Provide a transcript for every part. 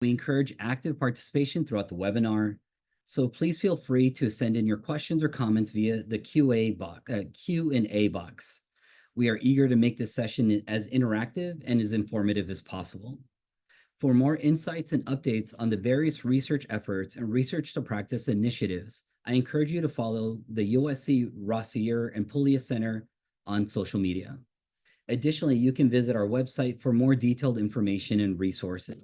We encourage active participation throughout the webinar, so please feel free to send in your questions or comments via the Q&A box. We are eager to make this session as interactive and as informative as possible. For more insights and updates on the various research efforts and research to practice initiatives, I encourage you to follow the USC Rossier and Pullias Center on social media. Additionally, you can visit our website for more detailed information and resources.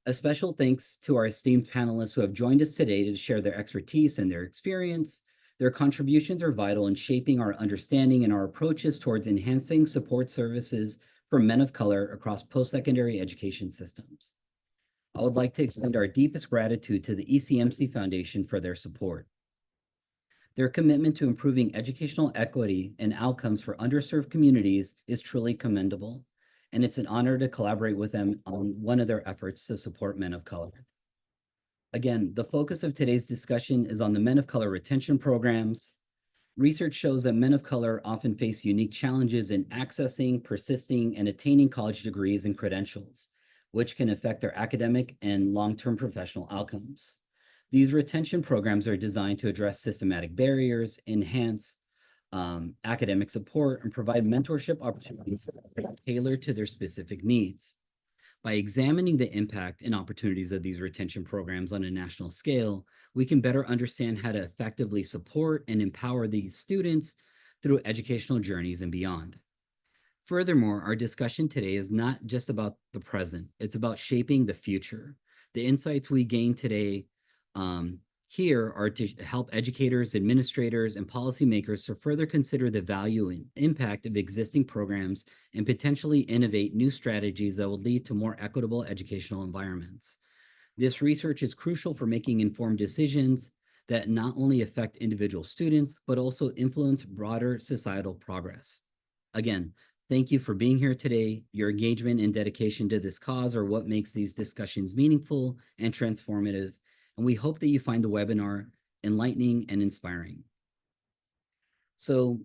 A special thanks to our esteemed panelists who have joined us today to share their expertise and their experience. Their contributions are vital in shaping our understanding and our approaches towards enhancing support services for men of color across post-secondary education systems. I would like to extend our deepest gratitude to the ECMC Foundation for their support. Their commitment to improving educational equity and outcomes for underserved communities is truly commendable, and it's an honor to collaborate with them on one of their efforts to support men of color. Again, the focus of today's discussion is on the men of color retention programs. Research shows that men of color often face unique challenges in accessing, persisting, and attaining college degrees and credentials, which can affect their academic and long-term professional outcomes. These retention programs are designed to address systematic barriers, enhance academic support, and provide mentorship opportunities tailored to their specific needs. By examining the impact and opportunities of these retention programs on a national scale, we can better understand how to effectively support and empower these students through educational journeys and beyond. Furthermore, our discussion today is not just about the present, it's about shaping the future. The insights we gain today here are to help educators, administrators, and policymakers to further consider the value and impact of existing programs and potentially innovate new strategies that will lead to more equitable educational environments. This research is crucial for making informed decisions that not only affect individual students, but also influence broader societal progress. Again, thank you for being here today. Your engagement and dedication to this cause are what makes these discussions meaningful and transformative, and we hope that you find the webinar enlightening and inspiring. So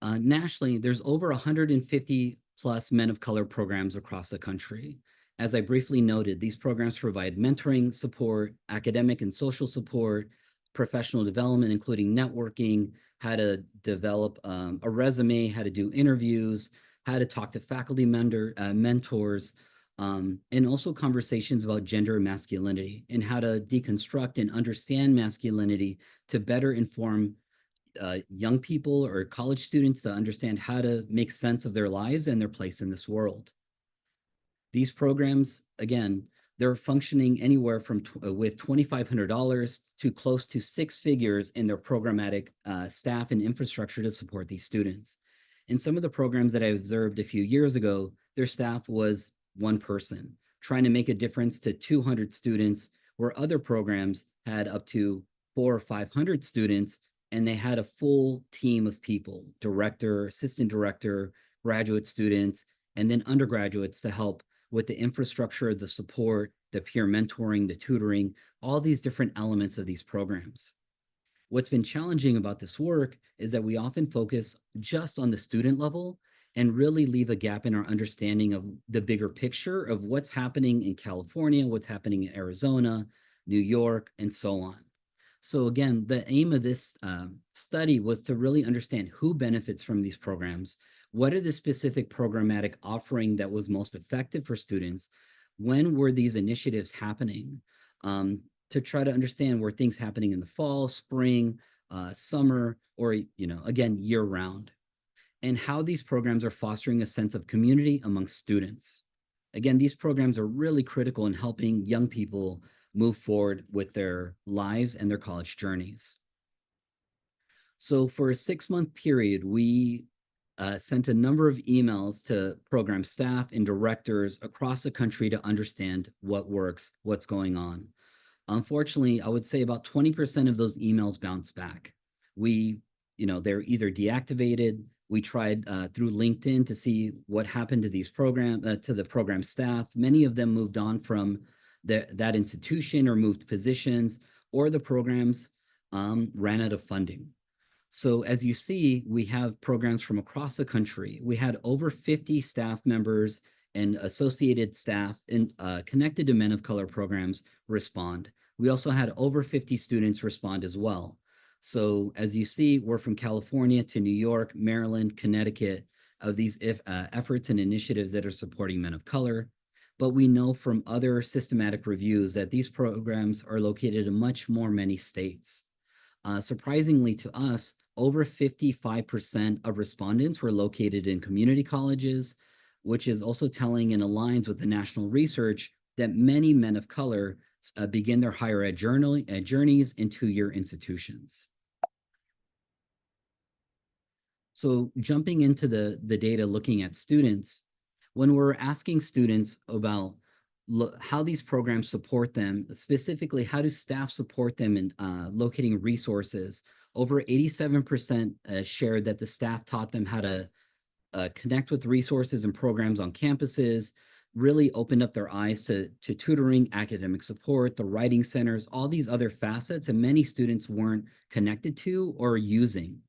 nationally, there's over 150 plus men of color programs across the country. As I briefly noted, these programs provide mentoring support, academic and social support, professional development, including networking, how to develop a resume, how to do interviews, how to talk to faculty mentors, and also conversations about gender and masculinity and how to deconstruct and understand masculinity to better inform young people or college students to understand how to make sense of their lives and their place in this world. These programs, again, they're functioning anywhere from with $2,500 to close to six figures in their programmatic staff and infrastructure to support these students. In some of the programs that I observed a few years ago, their staff was one person trying to make a difference to 200 students, where other programs had up to 400 or 500 students, and they had a full team of people, director, assistant director, graduate students, and then undergraduates to help with the infrastructure, the support, the peer mentoring, the tutoring, all these different elements of these programs. What's been challenging about this work is that we often focus just on the student level and really leave a gap in our understanding of the bigger picture of what's happening in California, what's happening in Arizona, New York, and so on. So again, the aim of this study was to really understand who benefits from these programs, what are the specific programmatic offering that was most effective for students, when were these initiatives happening, to try to understand were things happening in the fall, spring, summer, or again, year round, and how these programs are fostering a sense of community among students. Again, these programs are really critical in helping young people move forward with their lives and their college journeys. So for a 6-month period, we sent a number of emails to program staff and directors across the country to understand what works, what's going on. Unfortunately, I would say about 20% of those emails bounced back. They're either deactivated. We tried through LinkedIn to see what happened to these to the program staff. Many of them moved on from that institution or moved positions, or the programs ran out of funding. So as you see, we have programs from across the country. We had over 50 staff members and associated staff connected to men of color programs respond. We also had over 50 students respond as well. So as you see, we're from California to New York, Maryland, Connecticut, of these efforts and initiatives that are supporting men of color. But we know from other systematic reviews that these programs are located in much more many states. Surprisingly to us, over 55% of respondents were located in community colleges, which is also telling and aligns with the national research that many men of color begin their higher ed journeys in two-year institutions. So jumping into the data, looking at students, when we're asking students about how these programs support them, specifically how do staff support them in locating resources, over 87% shared that the staff taught them how to connect with resources and programs on campuses, really opened up their eyes to tutoring, academic support, the writing centers, all these other facets, and many students weren't connected to or using.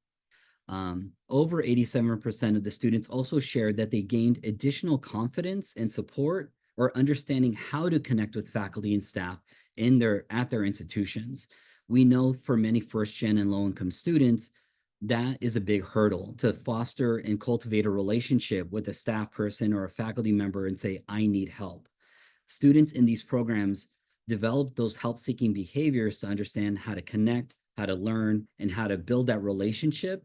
Over 87% of the students also shared that they gained additional confidence and support or understanding how to connect with faculty and staff at their institutions. We know for many first-gen and low-income students, that is a big hurdle to foster and cultivate a relationship with a staff person or a faculty member and say, I need help. Students in these programs develop those help-seeking behaviors to understand how to connect, how to learn, and how to build that relationship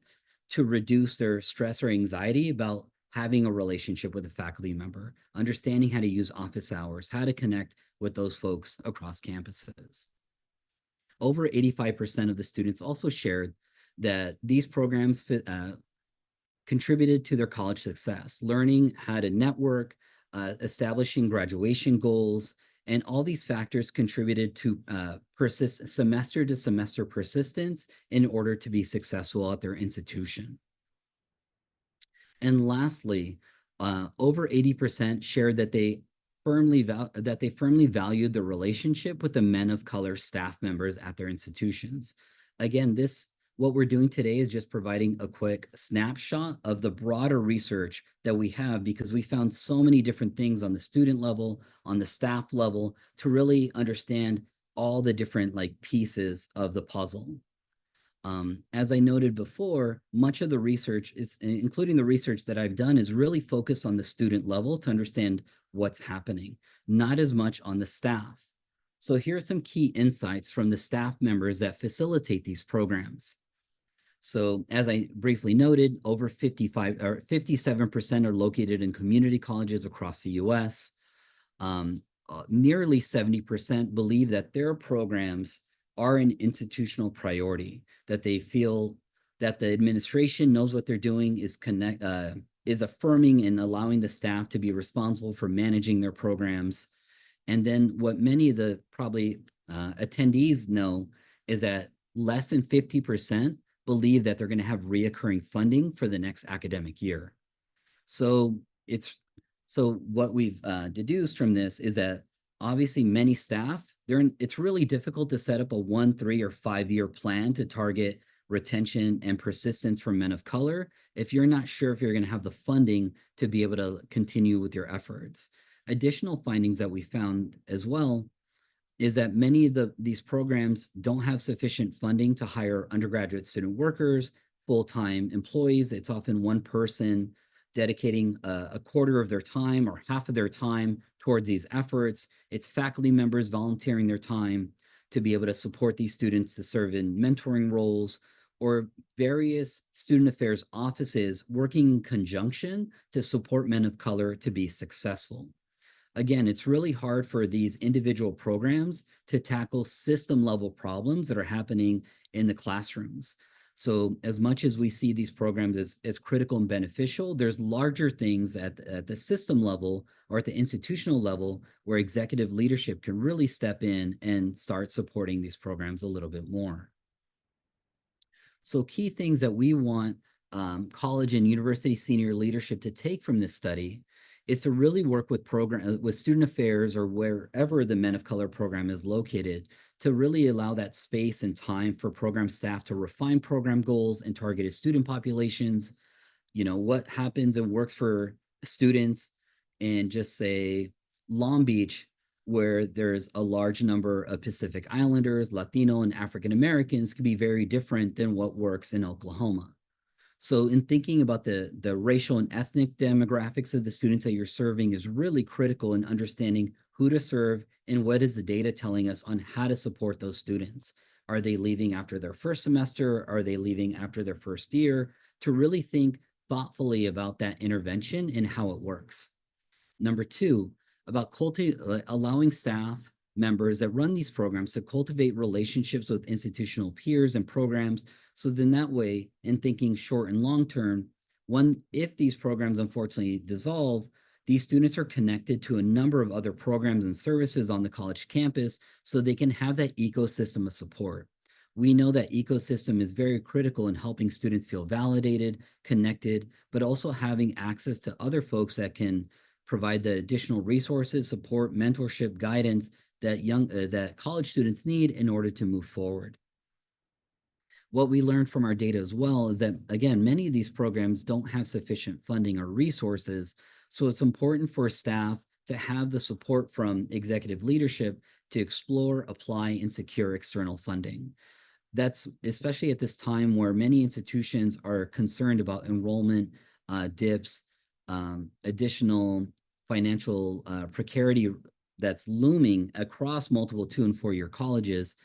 to reduce their stress or anxiety about having a relationship with a faculty member, understanding how to use office hours, how to connect with those folks across campuses. Over 85% of the students also shared that these programs contributed to their college success, learning how to network, establishing graduation goals, and all these factors contributed to semester to semester persistence in order to be successful at their institution. And lastly, over 80% shared that they firmly valued the relationship with the men of color staff members at their institutions. Again, what we're doing today is just providing a quick snapshot of the broader research that we have, because we found so many different things on the student level, on the staff level, to really understand all the different pieces of the puzzle. As I noted before, much of the research, including the research that I've done, is really focused on the student level to understand what's happening, not as much on the staff. So here are some key insights from the staff members that facilitate these programs. So as I briefly noted, over 57% are located in community colleges across the US. Nearly 70% believe that their programs are an institutional priority, that they feel that the administration knows what they're doing, is affirming and allowing the staff to be responsible for managing their programs. And then what many of the attendees know is that less than 50% believe that they're going to have reoccurring funding for the next academic year. So what we've deduced from this is that obviously many staff, it's really difficult to set up a 1, 3, or 5-year plan to target retention and persistence for men of color if you're not sure if you're going to have the funding to be able to continue with your efforts. Additional findings that we found as well is that many of these programs don't have sufficient funding to hire undergraduate student workers, full-time employees. It's often one person dedicating a quarter of their time or half of their time towards these efforts. It's faculty members volunteering their time to be able to support these students to serve in mentoring roles, or various student affairs offices working in conjunction to support men of color to be successful. Again, it's really hard for these individual programs to tackle system level problems that are happening in the classrooms. So as much as we see these programs as critical and beneficial, there's larger things at the system level or at the institutional level where executive leadership can really step in and start supporting these programs a little bit more. So key things that we want college and university senior leadership to take from this study is to really work with student affairs or wherever the Men of Color program is located to really allow that space and time for program staff to refine program goals and targeted student populations. What happens and works for students in just say Long Beach, where there's a large number of Pacific Islanders, Latino, and African Americans, can be very different than what works in Oklahoma. So in thinking about the racial and ethnic demographics of the students that you're serving is really critical in understanding who to serve and what is the data telling us on how to support those students. Are they leaving after their first semester? Are they leaving after their first year? To really think thoughtfully about that intervention and how it works. Number two, about allowing staff members that run these programs to cultivate relationships with institutional peers and programs. So then that way, in thinking short and long term, if these programs unfortunately dissolve, these students are connected to a number of other programs and services on the college campus so they can have that ecosystem of support. We know that ecosystem is very critical in helping students feel validated, connected, but also having access to other folks that can provide the additional resources, support, mentorship, guidance that college students need in order to move forward. What we learned from our data as well is that, again, many of these programs don't have sufficient funding or resources, so it's important for staff to have the support from executive leadership to explore, apply, and secure external funding. That's especially at this time where many institutions are concerned about enrollment dips, additional financial precarity that's looming across multiple 2- and 4-year colleges.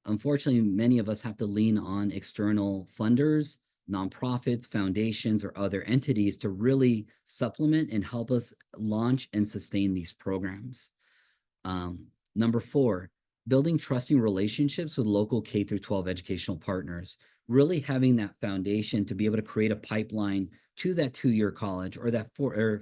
Unfortunately, many of us have to lean on external funders, nonprofits, foundations, or other entities to really supplement and help us launch and sustain these programs. Number 4, building trusting relationships with local K-12 educational partners, really having that foundation to be able to create a pipeline to that 2-year college or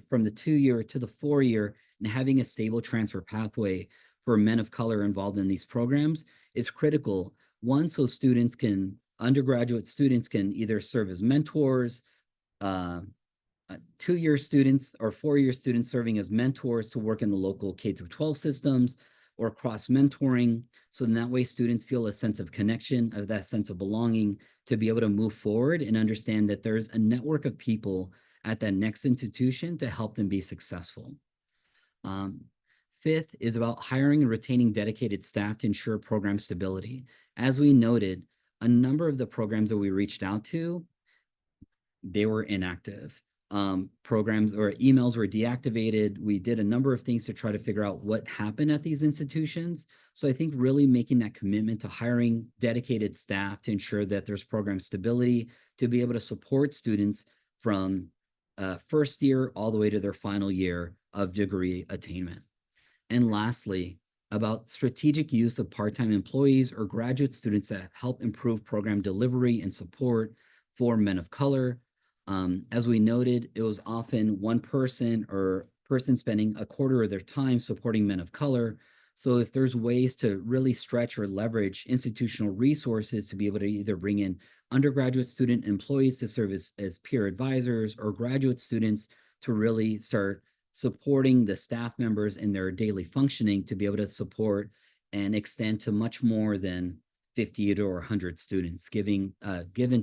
from the 2-year to the 4-year, and having a stable transfer pathway for men of color involved in these programs is critical. One, so undergraduate students can either serve as mentors, 2-year students or 4-year students serving as mentors to work in the local K-12 systems, or cross-mentoring. So in that way, students feel a sense of connection, of that sense of belonging, to be able to move forward and understand that there's a network of people at that next institution to help them be successful. 5th is about hiring and retaining dedicated staff to ensure program stability. As we noted, a number of the programs that we reached out to, they were inactive. Programs or emails were deactivated. We did a number of things to try to figure out what happened at these institutions. So I think really making that commitment to hiring dedicated staff to ensure that there's program stability, to be able to support students from first year all the way to their final year of degree attainment. And lastly, about strategic use of part-time employees or graduate students that help improve program delivery and support for men of color. As we noted, it was often one person spending a quarter of their time supporting men of color. So if there's ways to really stretch or leverage institutional resources to be able to either bring in undergraduate student employees to serve as peer advisors, or graduate students to really start supporting the staff members in their daily functioning, to be able to support and extend to much more than 50 or 100 students, given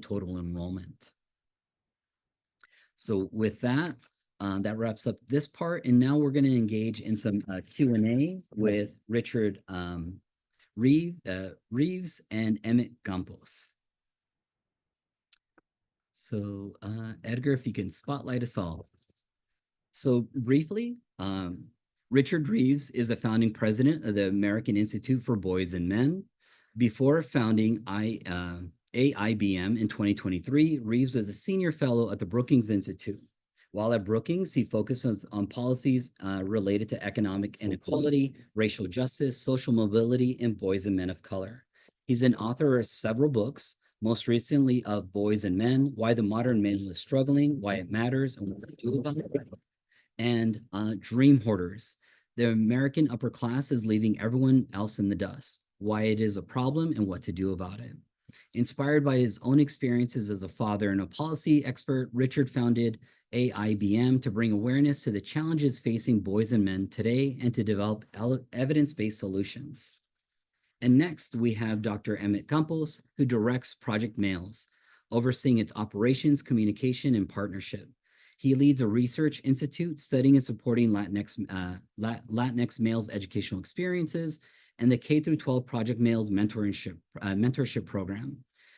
total enrollment. So with that, that wraps up this part. And now we're going to engage in some Q&A with Richard Reeves and Emmet Campos. So Edgar, if you can spotlight us all. So briefly, Richard Reeves is a founding president of the American Institute for Boys and Men. Before founding AIBM in 2023, Reeves was a senior fellow at the Brookings Institute. While at Brookings, he focuses on policies related to economic inequality, racial justice, social mobility, and boys and men of color. He's an author of several books, most recently of Boys and Men, Why the Modern Male is Struggling, Why It Matters, and What to Do About It, and Dream Hoarders. The American upper class is leaving everyone else in the dust, Why It Is a Problem and What to Do About It. Inspired by his own experiences as a father and a policy expert, Richard founded AIBM to bring awareness to the challenges facing boys and men today and to develop evidence-based solutions. And next, we have Dr. Emmet Campos, who directs Project Males, overseeing its operations, communication, and partnership. He leads a research institute studying and supporting Latinx males' educational experiences and the K-12 Project Males mentorship program,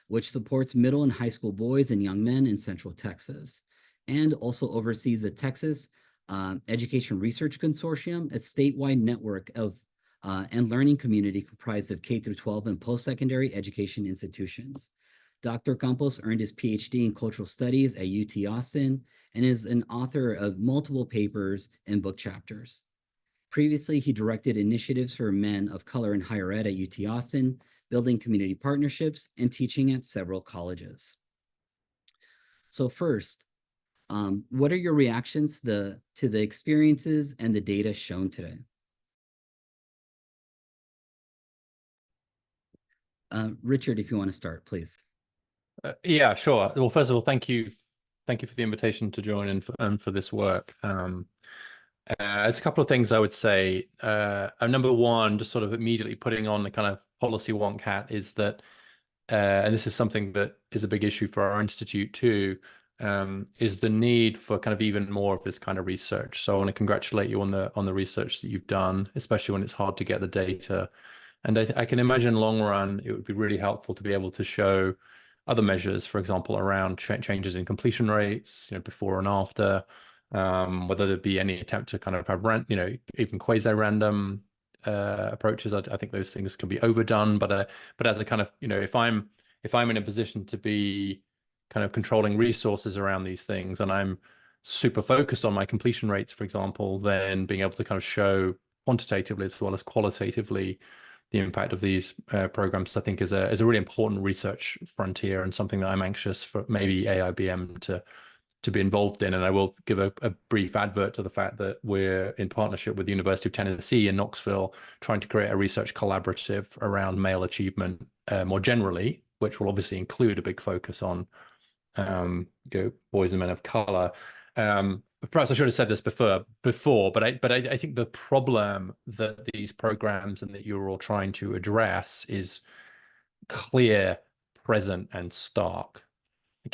which supports middle and high school boys and young men in Central Texas, and also oversees the Texas Education Research Consortium, a statewide network of and learning community comprised of K-12 and post-secondary education institutions. Dr. Campos earned his PhD in cultural studies at UT Austin and is an author of multiple papers and book chapters. Previously, he directed initiatives for men of color in higher ed at UT Austin, building community partnerships, and teaching at several colleges. So first, what are your reactions to the experiences and the data shown today? Richard, if you want to start, please. Yeah, sure. Well, first of all, thank you for the invitation to join and for this work. It's a couple of things I would say. Number one, just sort of immediately putting on the kind of policy wonk hat is that, and this is something that is a big issue for our institute too, is the need for kind of even more of this kind of research. So I want to congratulate you on the research that you've done, especially when it's hard to get the data. And I can imagine long run, it would be really helpful to be able to show other measures, for example, around changes in completion rates, before and after, whether there be any attempt to kind of have even quasi-random approaches. I think those things can be overdone, but as a kind of, if I'm in a position to be kind of controlling resources around these things, and I'm super focused on my completion rates, for example, then being able to kind of show quantitatively as well as qualitatively the impact of these programs, I think, is a really important research frontier and something that I'm anxious for maybe AIBM to be involved in. And I will give a brief advert to the fact that we're in partnership with the University of Tennessee in Knoxville, trying to create a research collaborative around male achievement more generally, which will obviously include a big focus on boys and men of color. Perhaps I should have said this before, but I think the problem that these programs and that you're all trying to address is clear, present, and stark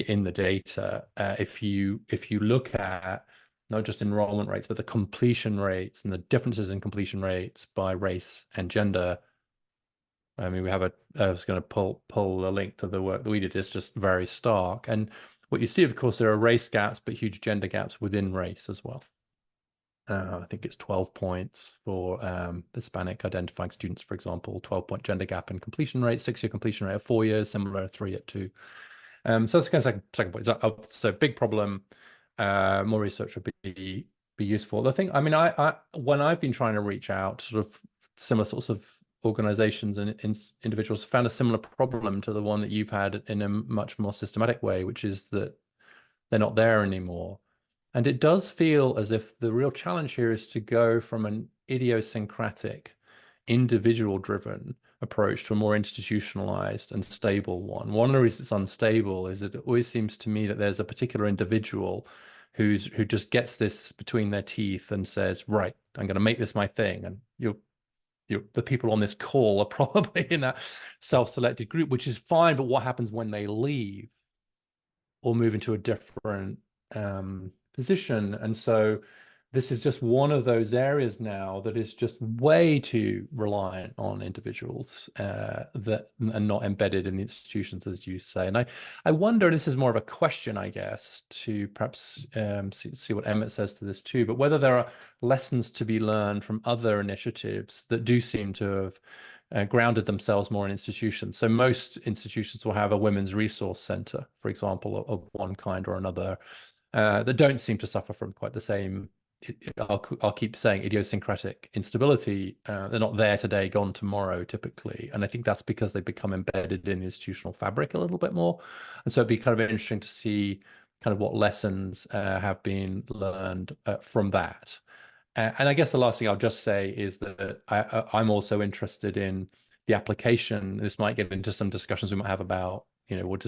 in the data. If you look at not just enrollment rates, but the completion rates and the differences in completion rates by race and gender. I mean, I was going to pull a link to the work that we did. It's just very stark. And what you see, of course, there are race gaps, but huge gender gaps within race as well. I think it's 12 points for Hispanic identifying students, for example, 12-point gender gap in completion rate, 6-year completion rate of 4 years, similar to 3 at 2. So that's kind of second point. So big problem. More research would be useful. The thing, I mean, I when I've been trying to reach out, sort of similar sorts of organizations and individuals, found a similar problem to the one that you've had in a much more systematic way, which is that they're not there anymore. And it does feel as if the real challenge here is to go from an idiosyncratic, individual-driven approach to a more institutionalized and stable one. One of the reasons it's unstable is that it always seems to me that there's a particular individual who just gets this between their teeth and says, right, I'm going to make this my thing. And the people on this call are probably in that self-selected group, which is fine. But what happens when they leave or move into a different position? And so this is just one of those areas now that is just way too reliant on individuals that are not embedded in the institutions, as you say. And I wonder, and this is more of a question, I guess, to perhaps see what Emmet says to this too, but whether there are lessons to be learned from other initiatives that do seem to have grounded themselves more in institutions. So most institutions will have a women's resource center, for example, of one kind or another, that don't seem to suffer from quite the same, I'll keep saying, idiosyncratic instability. They're not there today, gone tomorrow, typically. And I think that's because they become embedded in the institutional fabric a little bit more. And so it'd be kind of interesting to see kind of what lessons have been learned from that. And I guess the last thing I'll just say is that I'm also interested in the application. This might get into some discussions we might have about, what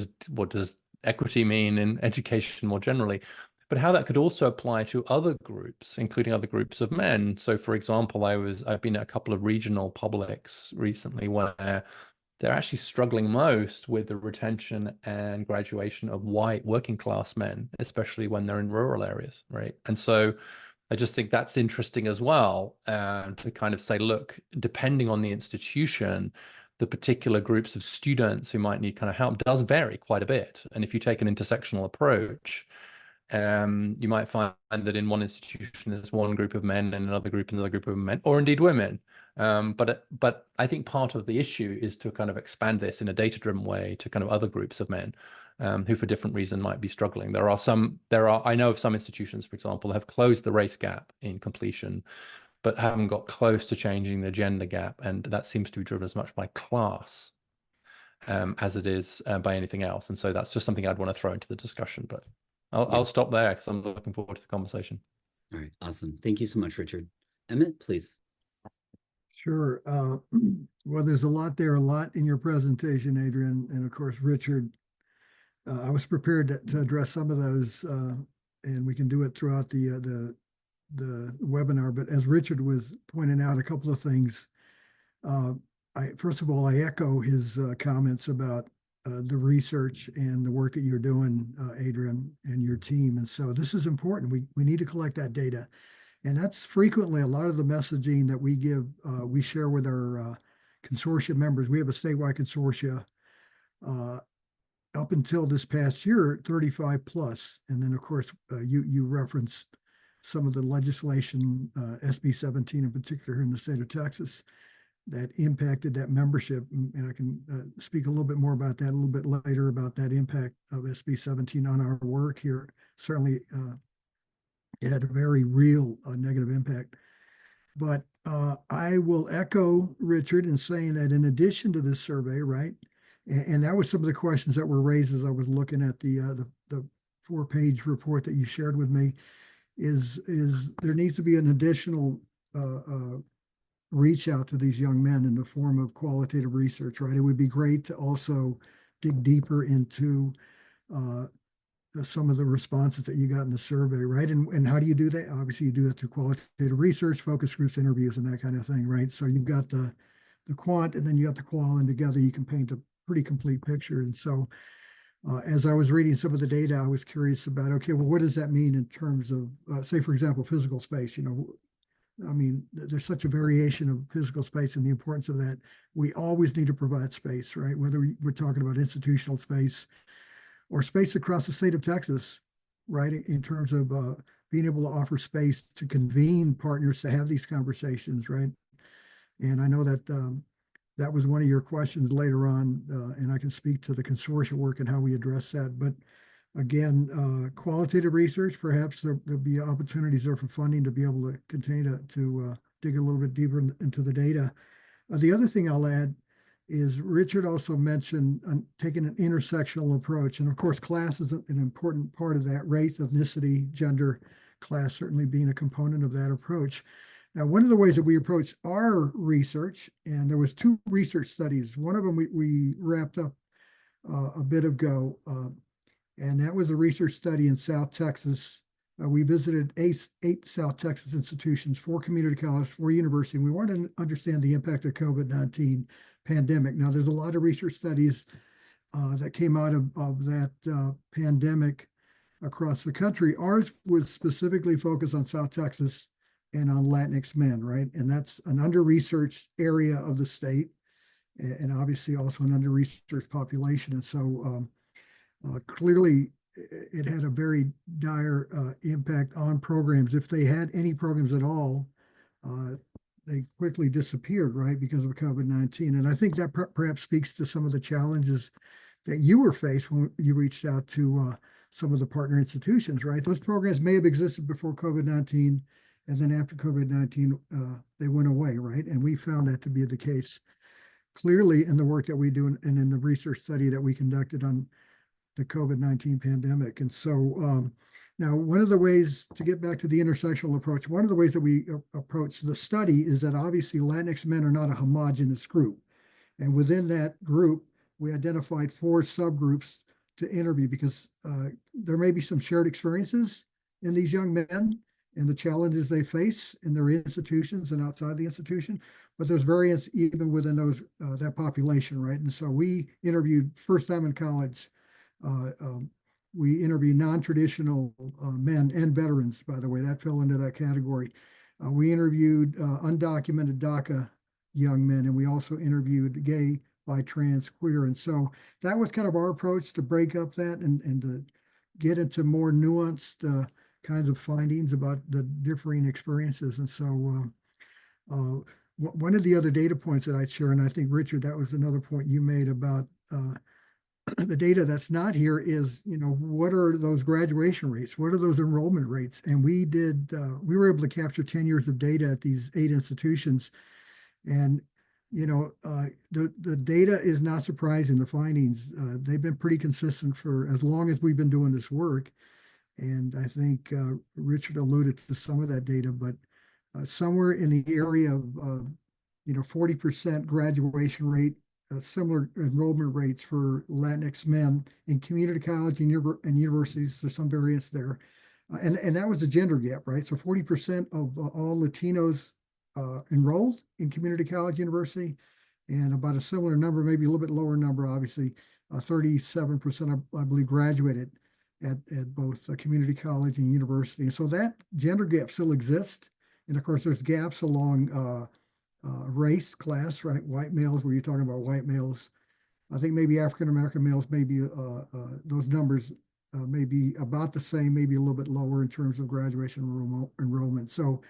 does equity mean in education more generally, but how that could also apply to other groups, including other groups of men. So, for example, I've been at a couple of regional publics recently where they're actually struggling most with the retention and graduation of white working class men, especially when they're in rural areas, right? And so I just think that's interesting as well, to kind of say, look, depending on the institution, the particular groups of students who might need kind of help does vary quite a bit. And if you take an intersectional approach, you might find that in one institution there's one group of men and another group of men, or indeed women. But I think part of the issue is to kind of expand this in a data-driven way to kind of other groups of men, who for different reason might be struggling. I know of some institutions, for example, that have closed the race gap in completion, but haven't got close to changing the gender gap, and that seems to be driven as much by class, as it is by anything else. And so that's just something I'd want to throw into the discussion, but I'll stop there because I'm looking forward to the conversation. All right, awesome. Thank you so much, Richard. Emmet, please. Sure. Well, there's a lot in your presentation, Adrian, and of course, Richard. I was prepared to address some of those, and we can do it throughout the webinar. But as Richard was pointing out, a couple of things. First of all, I echo his comments about the research and the work that you're doing, Adrian, and your team. And so this is important. We need to collect that data. And that's frequently a lot of the messaging that we give, we share with our consortia members. We have a statewide consortia up until this past year, 35 plus. And then, of course, you referenced some of the legislation, SB 17 in particular in the state of Texas, that impacted that membership. And I can speak a little bit more about that a little bit later, about that impact of SB 17 on our work here. Certainly, it had a very real negative impact. But I will echo Richard in saying that in addition to this survey, right, and that was some of the questions that were raised as I was looking at the 4-page report that you shared with me, is there needs to be an additional reach out to these young men in the form of qualitative research, right? It would be great to also dig deeper into some of the responses that you got in the survey, right? And how do you do that? Obviously, you do it through qualitative research, focus groups, interviews, and that kind of thing, right? So you've got the quant, and then you got the qual, and together you can paint a pretty complete picture. And so as I was reading some of the data, I was curious about, okay, well, what does that mean in terms of, say, for example, physical space? You know, I mean, there's such a variation of physical space and the importance of that. We always need to provide space, right? Whether we're talking about institutional space or space across the state of Texas, right? In terms of being able to offer space to convene partners to have these conversations, right? And I know that that was one of your questions later on, and I can speak to the consortia work and how we address that. But again, qualitative research, perhaps there'll be opportunities there for funding to be able to continue to dig a little bit deeper into the data. The other thing I'll add is Richard also mentioned taking an intersectional approach. And of course, class is an important part of that, race, ethnicity, gender, class certainly being a component of that approach. Now, one of the ways that we approach our research, and there was 2 research studies. One of them we wrapped up a bit ago, and that was a research study in South Texas. We visited 8 South Texas institutions, 4 community colleges, 4 universities, and we wanted to understand the impact of COVID-19 pandemic. Now, there's a lot of research studies that came out of that pandemic across the country. Ours was specifically focused on South Texas and on Latinx men, right? And that's an under-researched area of the state, and obviously also an under-researched population. And so clearly it had a very dire impact on programs. If they had any programs at all, they quickly disappeared, right, because of COVID-19. And I think that perhaps speaks to some of the challenges that you were faced when you reached out to some of the partner institutions, right? Those programs may have existed before COVID-19, and then after COVID-19, they went away, right? And we found that to be the case clearly in the work that we do and in the research study that we conducted on the COVID-19 pandemic. And so now one of the ways to get back to the intersectional approach, one of the ways that we approach the study is that obviously Latinx men are not a homogeneous group. And within that group, we identified 4 subgroups to interview because there may be some shared experiences in these young men, and the challenges they face in their institutions and outside the institution, but there's variance even within those that population, right? And so we interviewed first time in college. We interviewed non-traditional men and veterans, by the way, that fell into that category. We interviewed undocumented DACA young men, and we also interviewed gay, bi, trans, queer. And so that was kind of our approach to break up that and to get into more nuanced kinds of findings about the differing experiences. And so one of the other data points that I'd share, and I think, Richard, that was another point you made about the data that's not here is, what are those graduation rates? What are those enrollment rates? And we were able to capture 10 years of data at these 8 institutions. And, the data is not surprising, the findings. They've been pretty consistent for as long as we've been doing this work. And I think Richard alluded to some of that data, but somewhere in the area of 40% graduation rate, similar enrollment rates for Latinx men in community college and universities. There's some variance there. And that was the gender gap, right? So 40% of all Latinos enrolled in community college university, and about a similar number, maybe a little bit lower number, obviously, 37%, I believe, graduated at both community college and university. And so that gender gap still exists. And of course, there's gaps along race, class, right? White males, where you're talking about white males. I think maybe African-American males, maybe those numbers may be about the same, maybe a little bit lower in terms of graduation enrollment. So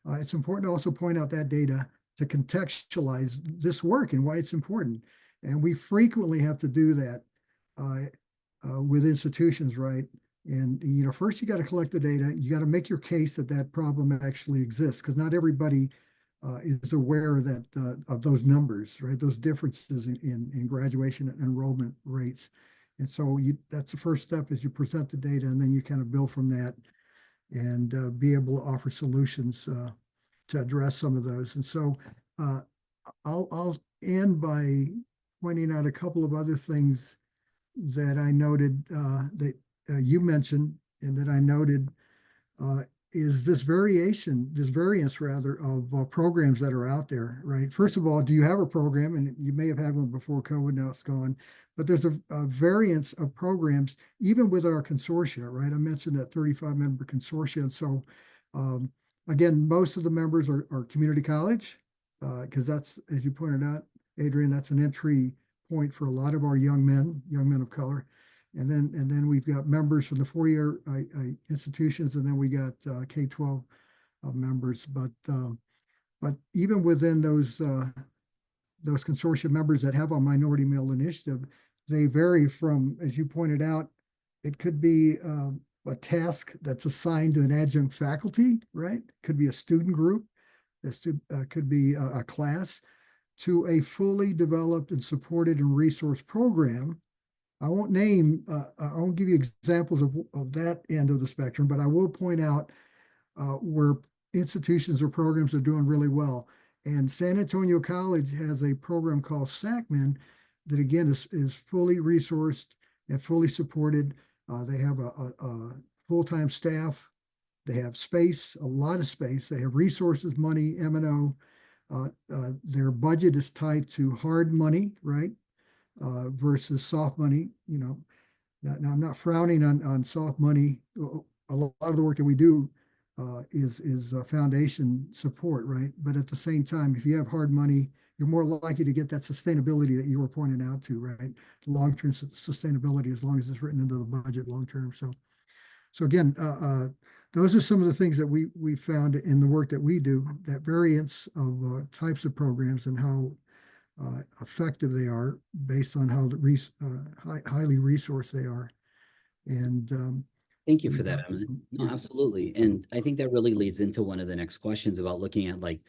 it's important to also point out that data to contextualize this work and why it's important. And we frequently have to do that with institutions, right? And, first you got to collect the data. You got to make your case that that problem actually exists, because not everybody is aware that of those numbers, right? Those differences in graduation and enrollment rates. And so that's the first step, is you present the data, and then you kind of build from that and be able to offer solutions to address some of those. And so I'll end by pointing out a couple of other things that I noted that you mentioned and that I noted is this variance rather of programs that are out there, right? First of all, do you have a program? And you may have had one before COVID, now it's gone, but there's a variance of programs, even with our consortia, right? I mentioned that 35-member consortia. And so, again, most of the members are community college, because that's, as you pointed out, Adrian, that's an entry point for a lot of our young men of color. And then we've got members from the 4-year institutions, and then we got K-12 members. But even within those consortium members that have a minority male initiative, they vary from, as you pointed out, it could be a task that's assigned to an adjunct faculty, right? Could be a student group, could be a class, to a fully developed and supported and resourced program. I won't give you examples of that end of the spectrum, but I will point out where institutions or programs are doing really well. And San Antonio College has a program called SACMEN that, again, is fully resourced and fully supported. They have a full-time staff. They have space, a lot of space. They have resources, money, M&O. Their budget is tied to hard money, right? Versus soft money. Now I'm not frowning on soft money. A lot of the work that we do is foundation support, right? But at the same time, if you have hard money, you're more likely to get that sustainability that you were pointing out to, right? Long-term sustainability, as long as it's written into the budget long-term. So again, those are some of the things that we found in the work that we do, that variance of types of programs and how effective they are based on how highly resourced they are. And thank you for that, Emmet. No, absolutely. And I think that really leads into one of the next questions about looking at like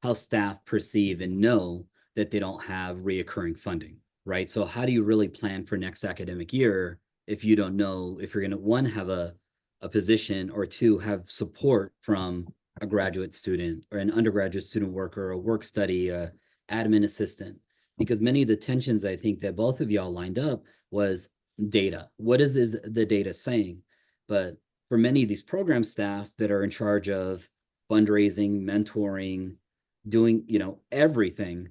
how staff perceive and know that they don't have reoccurring funding, right? So how do you really plan for next academic year if you don't know if you're going to, one, have a position, or two, have support from a graduate student or an undergraduate student worker, a work study, admin assistant? Because many of the tensions I think that both of y'all lined up was data. What is the data saying? But for many of these program staff that are in charge of fundraising, mentoring, doing, everything,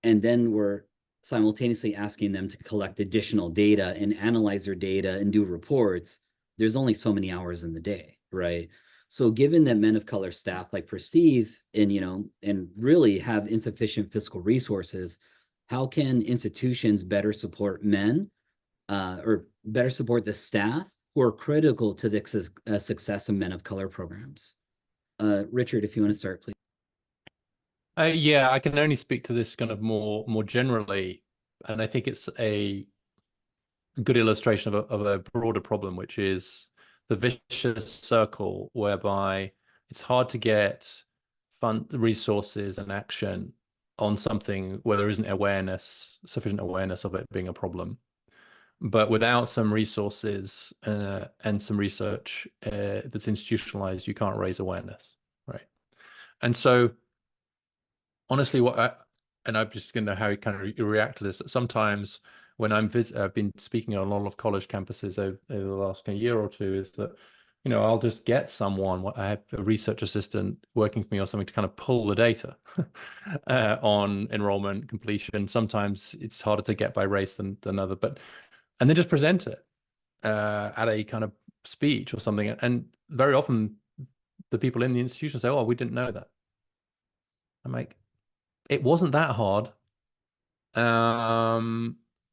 and then we're simultaneously asking them to collect additional data and analyze their data and do reports, there's only so many hours in the day, right? So given that men of color staff like perceive and really have insufficient fiscal resources, how can institutions better support men or better support the staff who are critical to the success of men of color programs? Richard, if you want to start, please. Yeah, I can only speak to this kind of more generally, and I think it's a good illustration of a broader problem, which is the vicious circle whereby it's hard to get fund resources and action on something where there isn't sufficient awareness of it being a problem. But without some resources and some research that's institutionalized, you can't raise awareness, right? And so, honestly, I'm just going to know how you kind of react to this. Sometimes when I've been speaking on a lot of college campuses over the last year or two, is that I'll just get someone. I have a research assistant working for me or something to kind of pull the data on enrollment completion. Sometimes it's harder to get by race than other, and then just present it at a kind of speech or something. And very often the people in the institution say, "Oh, we didn't know that." I'm like, it wasn't that hard.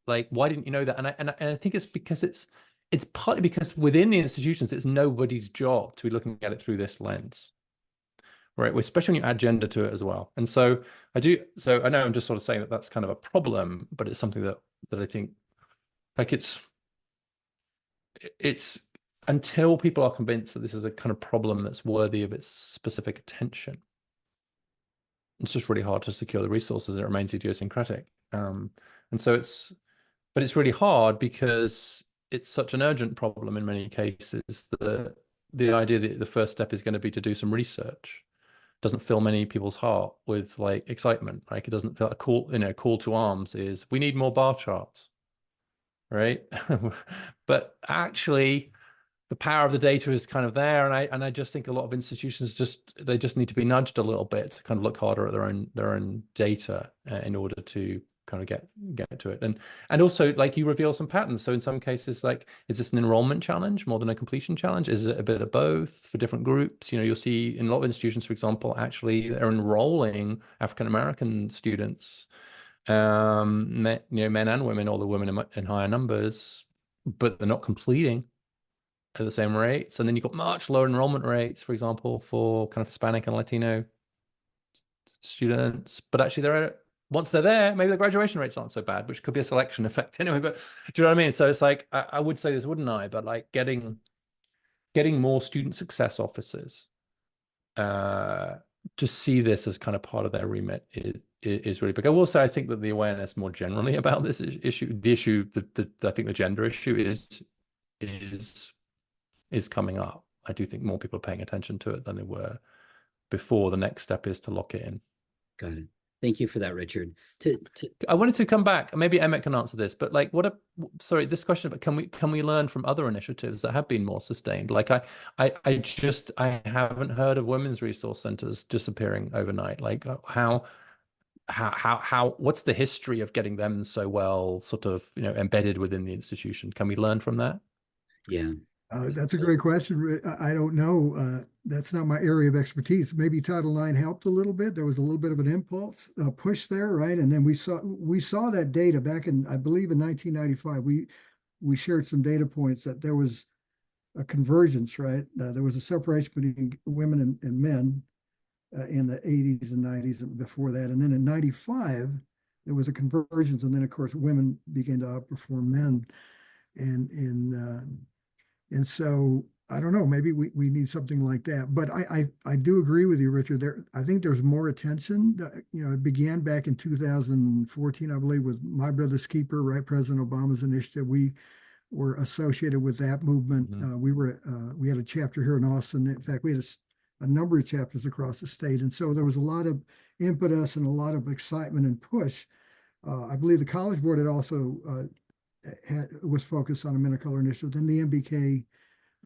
Like, why didn't you know that? And I think it's because it's partly because within the institutions, it's nobody's job to be looking at it through this lens, right? Especially when you add gender to it as well. And so I know I'm just sort of saying that that's kind of a problem, but it's something that I think, like, it's until people are convinced that this is a kind of problem that's worthy of its specific attention, it's just really hard to secure the resources. It remains idiosyncratic. And so it's really hard because it's such an urgent problem in many cases that the idea that the first step is going to be to do some research doesn't fill many people's heart with like excitement. Like, it doesn't feel a call to arms is we need more bar charts, right? But actually, the power of the data is kind of there, and I just think a lot of institutions they just need to be nudged a little bit to kind of look harder at their own data in order to kind of get to it, and also, like, you reveal some patterns. So in some cases, like, is this an enrollment challenge more than a completion challenge? Is it a bit of both for different groups? You'll see in a lot of institutions, for example, actually they're enrolling African American students, men and women, all the women in higher numbers, but they're not completing at the same rates. And then you've got much lower enrollment rates, for example, for kind of Hispanic and Latino students. But actually, once they're there, maybe the graduation rates aren't so bad, which could be a selection effect anyway. But do you know what I mean? So it's like, I would say this, wouldn't I? But like getting more student success officers to see this as kind of part of their remit is really big. I will say, I think that the awareness more generally about this issue, I think the gender issue is coming up. I do think more people are paying attention to it than they were before. The next step is to lock it in. Got it. Thank you for that, Richard. I wanted to come back. Maybe Emmet can answer this, but like, this question about can we learn from other initiatives that have been more sustained? Like, I haven't heard of women's resource centers disappearing overnight. Like, how what's the history of getting them so well sort of embedded within the institution? Can we learn from that? Yeah. That's a great question. I don't know. That's not my area of expertise. Maybe Title IX helped a little bit. There was a little bit of an impulse push there, right? And then we saw that data back in, I believe, in 1995. We shared some data points that there was a convergence, right? There was a separation between women and men in the 80s and 90s and before that. And then in 95, there was a convergence. And then, of course, women began to outperform men. And so I don't know, maybe we need something like that. But I do agree with you, Richard. I think there's more attention. It began back in 2014, I believe, with My Brother's Keeper, right? President Obama's initiative. We were associated with that movement. Mm-hmm. We had a chapter here in Austin. In fact, we had a number of chapters across the state. And so there was a lot of impetus and a lot of excitement and push. I believe the College Board had also was focused on a Men of Color initiative, then the MBK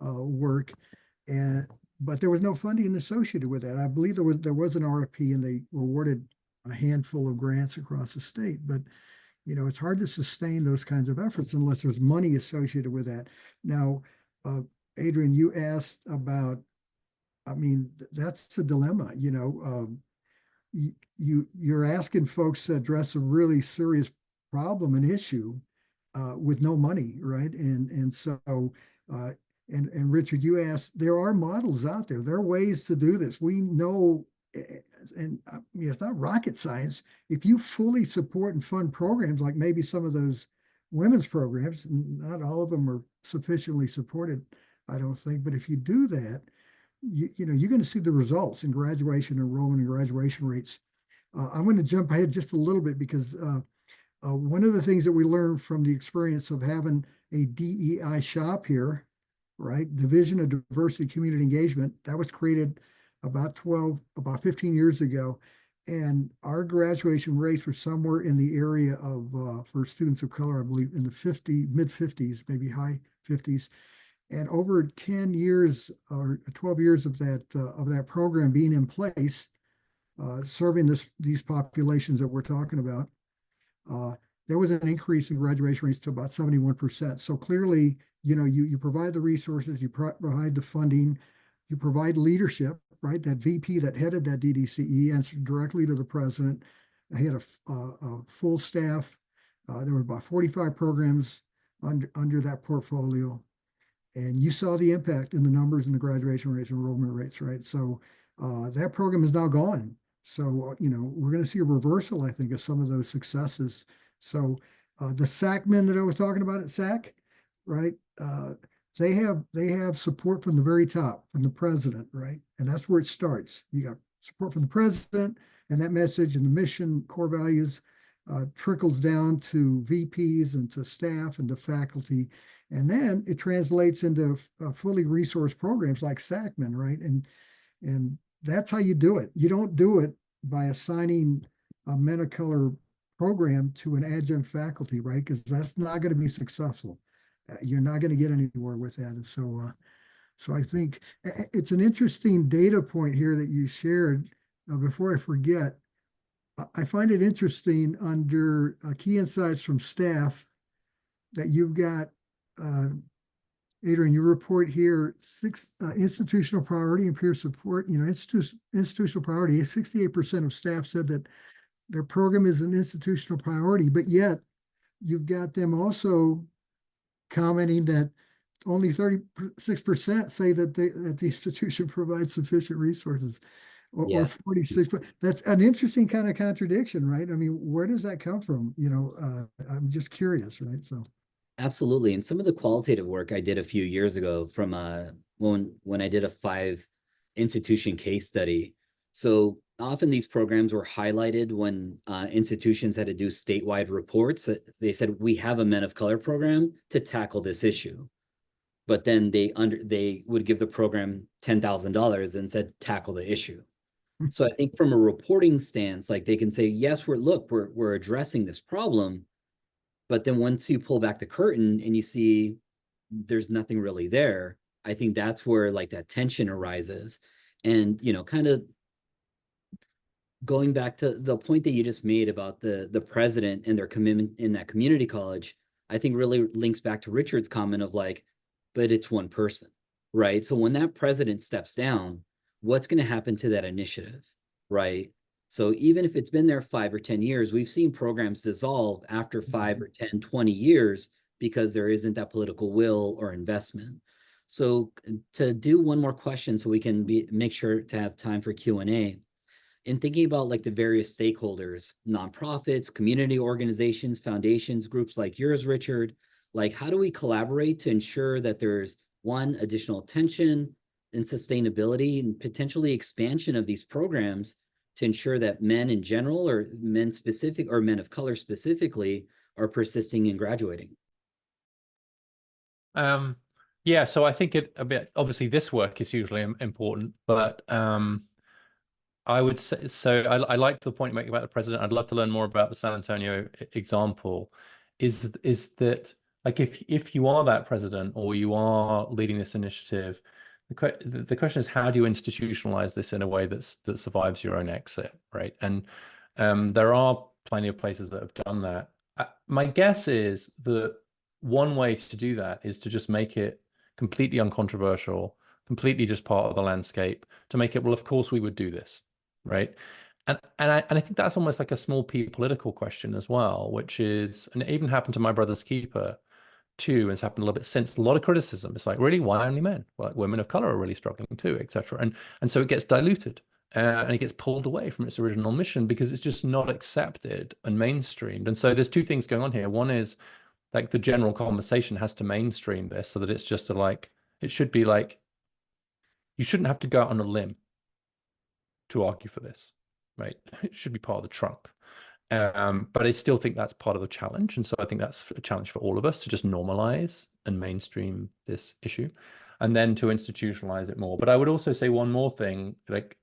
work. And but there was no funding associated with that. I believe there was an RFP and they awarded a handful of grants across the state, but it's hard to sustain those kinds of efforts unless there's money associated with that. Now, Adrian, you asked about, I mean, that's the dilemma, you're asking folks to address a really serious problem and issue with no money, right? And so and Richard, you asked, there are models out there. There are ways to do this. We know, and it's not rocket science. If you fully support and fund programs like maybe some of those women's programs, not all of them are sufficiently supported, I don't think. But if you do that, you're going to see the results in graduation enrollment and graduation rates. I'm going to jump ahead just a little bit because one of the things that we learned from the experience of having a DEI shop here, right, Division of Diversity Community Engagement, that was created about 15 years ago. And our graduation rates were somewhere in the area of, for students of color, I believe in the mid 50s, maybe high 50s. And over 10 years or 12 years of that program being in place, serving these populations that we're talking about, there was an increase in graduation rates to about 71%. So clearly, you provide the resources, you provide the funding, you provide leadership, right? That VP that headed that DDCE answered directly to the president. He had a full staff. There were about 45 programs under that portfolio. And you saw the impact in the numbers and the graduation rates, enrollment rates, right? So that program is now gone. So, we're going to see a reversal, I think, of some of those successes. So the SACmen that I was talking about at SAC, right? They have support from the very top, from the president, right? And that's where it starts. You got support from the president, and that message and the mission, core values trickles down to VPs and to staff and to faculty. And then it translates into fully resourced programs like SACmen, right? And that's how you do it. You don't do it by assigning a men of color program to an adjunct faculty, right? Because that's not going to be successful. You're not going to get anywhere with that. And so I think it's an interesting data point here that you shared. Before I forget, I find it interesting under key insights from staff that you've got, Adrian, you report here 6 institutional priority and peer support. Institutional priority, 68% of staff said that their program is an institutional priority, but yet you've got them also commenting that only 36% say that the institution provides sufficient resources, or 46. That's an interesting kind of contradiction, right? I mean, where does that come from? I'm just curious, right? So. Absolutely. And some of the qualitative work I did a few years ago from when I did a 5 institution case study. So often these programs were highlighted when institutions had to do statewide reports. That they said, we have a men of color program to tackle this issue. But then they would give the program $10,000 and said, tackle the issue. So I think from a reporting stance, like they can say, yes, we're addressing this problem. But then once you pull back the curtain and you see there's nothing really there, I think that's where like that tension arises. And, kind of going back to the point that you just made about the president and their commitment in that community college, I think really links back to Richard's comment of like, but it's one person, right? So when that president steps down, what's going to happen to that initiative, right? So even if it's been there 5 or 10 years, we've seen programs dissolve after 5 or 10, 20 years because there isn't that political will or investment. So to do one more question so we can make sure to have time for Q&A, in thinking about like the various stakeholders, nonprofits, community organizations, foundations, groups like yours, Richard, like how do we collaborate to ensure that there's one, additional attention and sustainability and potentially expansion of these programs to ensure that men in general or men specific or men of color specifically are persisting and graduating? Yeah, so I think obviously this work is hugely important, but I would say, so I like the point you make about the president. I'd love to learn more about the San Antonio example. Is that like if you are that president or you are leading this initiative, the question is, how do you institutionalize this in a way that survives your own exit, right? And there are plenty of places that have done that. My guess is that one way to do that is to just make it completely uncontroversial, completely just part of the landscape, to make it, well, of course we would do this, right? And I think that's almost like a small p political question as well, which is, and it even happened to My Brother's Keeper too, and it's happened a little bit since, a lot of criticism. It's like, really, why only men? Well, like, women of color are really struggling too, etc. And so it gets diluted and it gets pulled away from its original mission because it's just not accepted and mainstreamed. And so there's two things going on here. One is like the general conversation has to mainstream this so that it's just it should be like, you shouldn't have to go out on a limb to argue for this, right? It should be part of the trunk. But I still think that's part of the challenge. And so I think that's a challenge for all of us to just normalize and mainstream this issue and then to institutionalize it more. But I would also say one more thing, like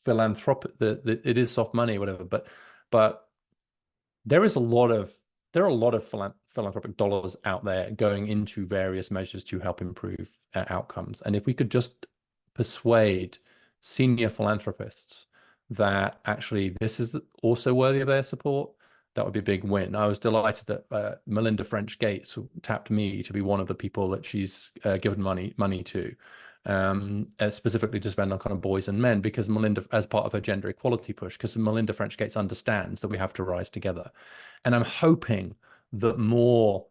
philanthropic, it is soft money, whatever, but there are a lot of philanthropic dollars out there going into various measures to help improve outcomes. And if we could just persuade senior philanthropists that actually this is also worthy of their support, that would be a big win. I was delighted that Melinda French Gates tapped me to be one of the people that she's given money to, specifically to spend on kind of boys and men, because Melinda, as part of her gender equality push, because Melinda French Gates understands that we have to rise together. And I'm hoping that more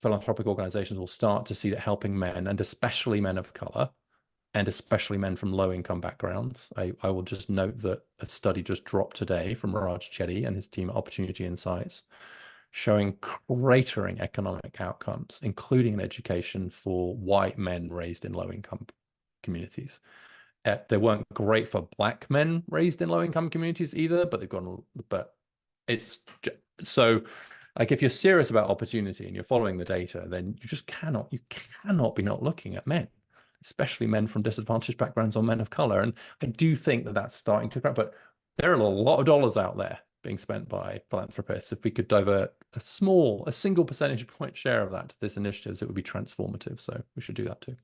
philanthropic organizations will start to see that helping men, and especially men of color, and especially men from low-income backgrounds. I will just note that a study just dropped today from Raj Chetty and his team at Opportunity Insights, showing cratering economic outcomes, including in education for white men raised in low-income communities. They weren't great for Black men raised in low-income communities either, but it's so, like, if you're serious about opportunity and you're following the data, then you cannot be not looking at men, especially men from disadvantaged backgrounds or men of color. And I do think that that's starting to grow, but there are a lot of dollars out there being spent by philanthropists. If we could divert a single percentage point share of that to this initiative, it would be transformative. So we should do that too.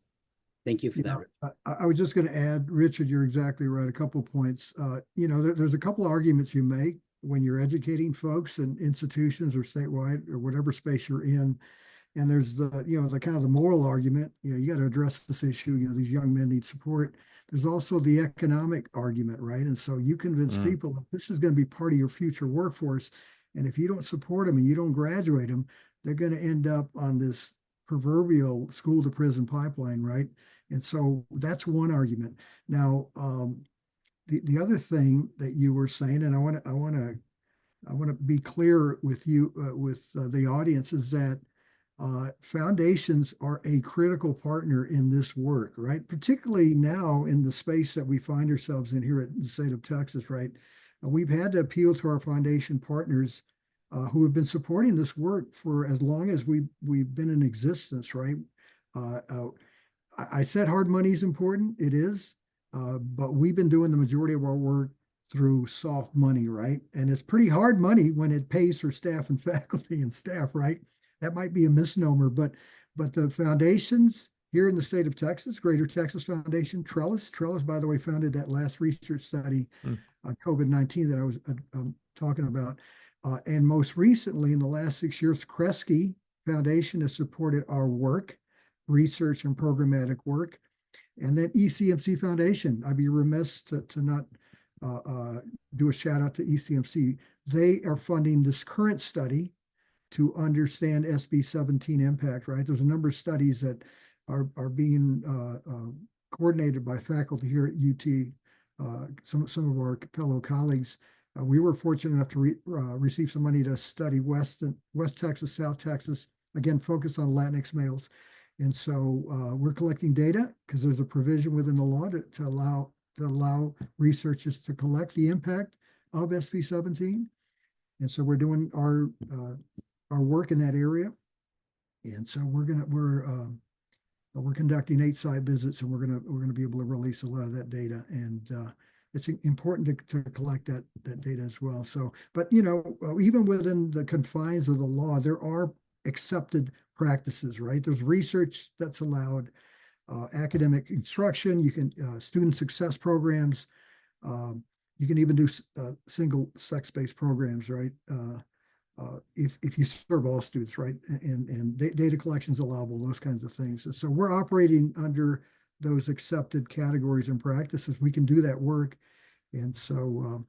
Thank you for that. I was just going to add, Richard, you're exactly right. A couple of points. There's a couple of arguments you make when you're educating folks in institutions or statewide or whatever space you're in. And there's the kind of the moral argument, you got to address this issue, these young men need support. There's also the economic argument, right? And so you convince people that this is going to be part of your future workforce. And if you don't support them and you don't graduate them, they're going to end up on this proverbial school to prison pipeline, right? And so that's one argument. Now, the other thing that you were saying, and I want to be clear with you, with the audience, is that foundations are a critical partner in this work, right? Particularly now in the space that we find ourselves in here at the state of Texas, right? We've had to appeal to our foundation partners who have been supporting this work for as long as we've been in existence, right? I said hard money is important. It is, but we've been doing the majority of our work through soft money, right? And it's pretty hard money when it pays for staff and faculty and staff, right? That might be a misnomer, but the foundations here in the state of Texas, Greater Texas Foundation, Trellis, by the way, founded that last research study on COVID-19 that I was talking about. And most recently, in the last 6 years, Kresge Foundation has supported our work, research and programmatic work. And then ECMC Foundation, I'd be remiss to not do a shout out to ECMC. They are funding this current study to understand SB 17 impact, right? There's a number of studies that are being coordinated by faculty here at UT, some of our fellow colleagues. We were fortunate enough to receive some money to study West Texas, South Texas, again, focus on Latinx males. And so we're collecting data because there's a provision within the law to allow researchers to collect the impact of SB 17. And so we're doing our work in that area. And so we're conducting 8 site visits, and we're gonna be able to release a lot of that data. And it's important to collect that data as well. So, but even within the confines of the law, there are accepted practices, right? There's research that's allowed. academic instruction. You can student success programs. You can even do single sex-based programs, right? If you serve all students, right? And data collection is allowable, those kinds of things. And so we're operating under those accepted categories and practices. We can do that work. And so,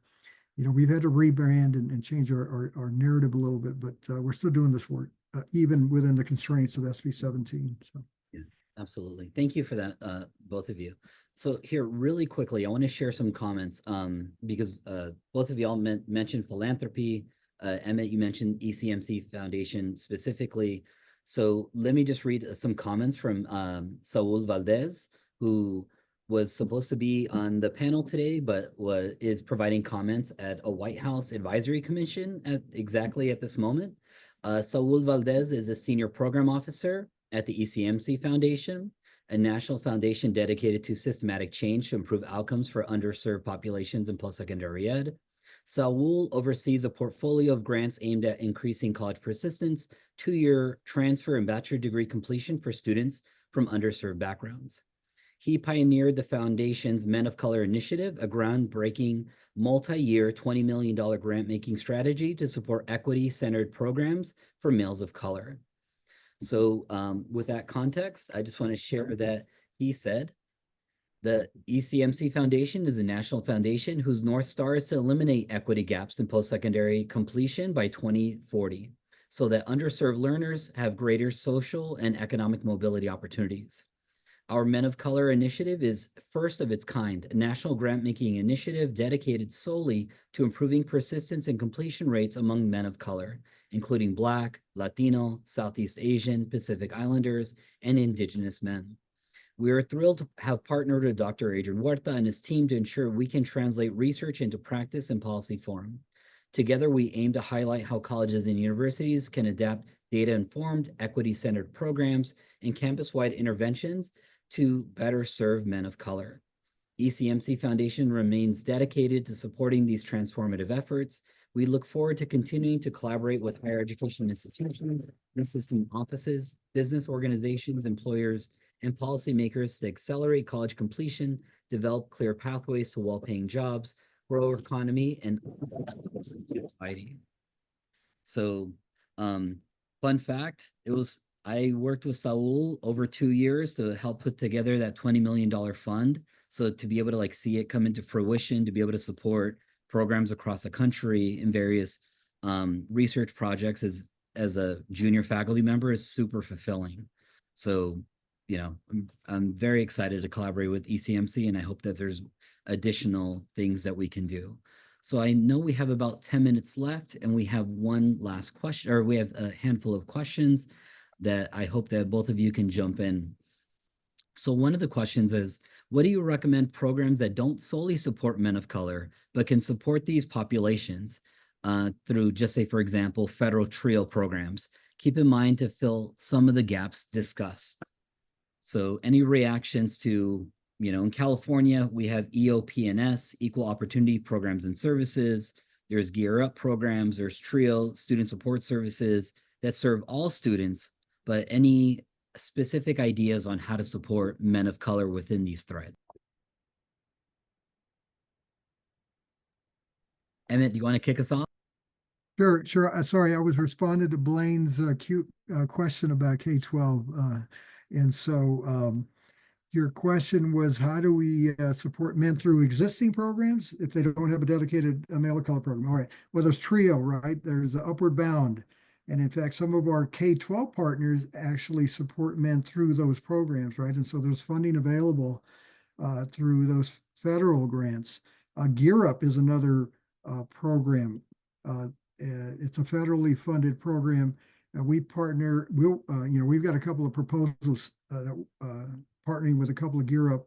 we've had to rebrand and change our narrative a little bit, but we're still doing this work, even within the constraints of SB 17. So. Yeah, absolutely. Thank you for that, both of you. So here, really quickly, I want to share some comments because both of y'all mentioned philanthropy. Emmet, you mentioned ECMC Foundation specifically. So let me just read some comments from Saul Valdez, who was supposed to be on the panel today, but is providing comments at a White House Advisory Commission exactly at this moment. Saul Valdez is a senior program officer at the ECMC Foundation, a national foundation dedicated to systematic change to improve outcomes for underserved populations in post-secondary ed. Saul oversees a portfolio of grants aimed at increasing college persistence, 2-year transfer and bachelor degree completion for students from underserved backgrounds. He pioneered the foundation's Men of Color Initiative, a groundbreaking multi-year $20 million grant-making strategy to support equity-centered programs for males of color. So with that context, I just want to share that he said, the ECMC Foundation is a national foundation whose North Star is to eliminate equity gaps in post-secondary completion by 2040, so that underserved learners have greater social and economic mobility opportunities. Our Men of Color initiative is first of its kind, a national grant-making initiative dedicated solely to improving persistence and completion rates among men of color, including Black, Latino, Southeast Asian, Pacific Islanders, and Indigenous men. We are thrilled to have partnered with Dr. Adrián Huerta and his team to ensure we can translate research into practice and policy form. Together, we aim to highlight how colleges and universities can adapt data-informed, equity-centered programs and campus-wide interventions to better serve men of color. ECMC Foundation remains dedicated to supporting these transformative efforts. We look forward to continuing to collaborate with higher education institutions and system offices, business organizations, employers, and policymakers to accelerate college completion, develop clear pathways to well-paying jobs, grow our economy, and society. So, fun fact, I worked with Saul over 2 years to help put together that $20 million fund. So to be able to see it come into fruition, to be able to support programs across the country in various research projects as a junior faculty member is super fulfilling. So, I'm very excited to collaborate with ECMC, and I hope that there's additional things that we can do. So I know we have about 10 minutes left, and we have one last question, or we have a handful of questions that I hope that both of you can jump in. So one of the questions is, what do you recommend programs that don't solely support men of color, but can support these populations through, just say, for example, federal TRIO programs? Keep in mind to fill some of the gaps discussed. So any reactions to, in California, we have EOP&S, Equal Opportunity Programs and Services. There's Gear Up programs. There's TRIO, Student Support Services that serve all students, but any specific ideas on how to support men of color within these threads? Emmet, do you want to kick us off? Sure. Sorry, I was responding to Blaine's cute question about K-12. And so your question was, how do we support men through existing programs if they don't have a dedicated male of color program? All right. Well, there's TRIO, right? There's Upward Bound. And in fact, some of our K-12 partners actually support men through those programs, right? And so there's funding available through those federal grants. Gear Up is another program. It's a federally funded program. We've got a couple of proposals partnering with a couple of Gear Up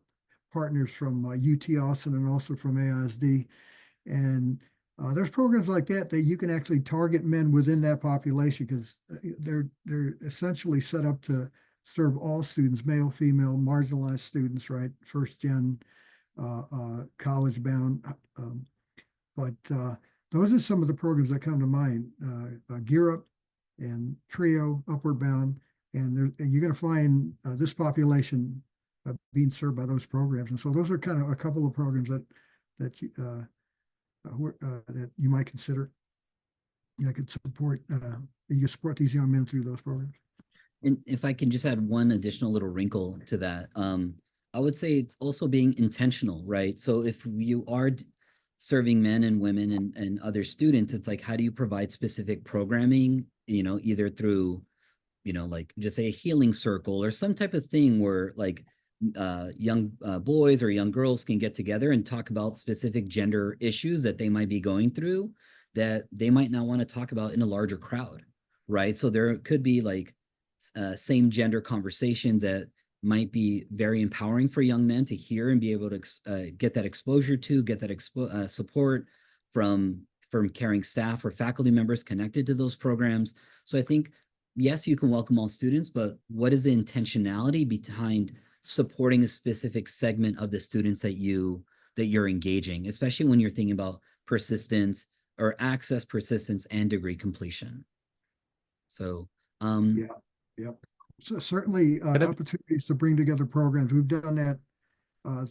partners from UT Austin and also from AISD. And there's programs like that you can actually target men within that population because they're essentially set up to serve all students, male, female, marginalized students, right? First gen, college bound. But those are some of the programs that come to mind. Gear Up and TRIO, Upward Bound, and you're going to find this population being served by those programs. And so those are kind of a couple of programs that you might consider that could support you can support these young men through those programs. And if I can just add one additional little wrinkle to that, I would say it's also being intentional, right? So if you are serving men and women and other students, it's like, how do you provide specific programming, either through, like just say a healing circle or some type of thing where like young boys or young girls can get together and talk about specific gender issues that they might be going through that they might not want to talk about in a larger crowd, right? So there could be like same gender conversations that might be very empowering for young men to hear and be able to get that exposure to, get that support from caring staff or faculty members connected to those programs. So I think, yes, you can welcome all students, but what is the intentionality behind supporting a specific segment of the students that you're engaging, especially when you're thinking about persistence or access, persistence, and degree completion. So yeah. So certainly opportunities to bring together programs. We've done that.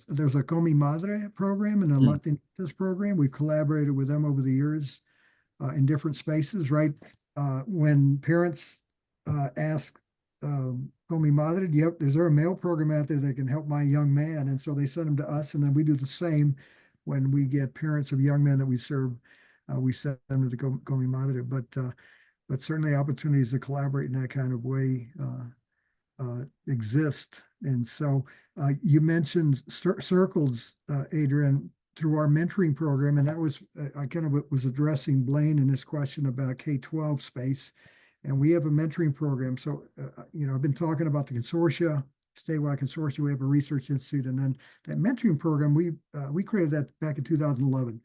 There's a Comi Madre program and a Latinitas program. We've collaborated with them over the years in different spaces, right? When parents ask Comi Madre, is there a male program out there that can help my young man? And so they send them to us, and then we do the same when we get parents of young men that we serve. We send them to the Comi Madre, but certainly opportunities to collaborate in that kind of way exist. And so you mentioned circles, Adrian, through our mentoring program, and that was I kind of was addressing Blaine in this question about K-12 space, and we have a mentoring program. So I've been talking about the consortia, statewide consortia. We have a research institute, and then that mentoring program we created that back in 2011.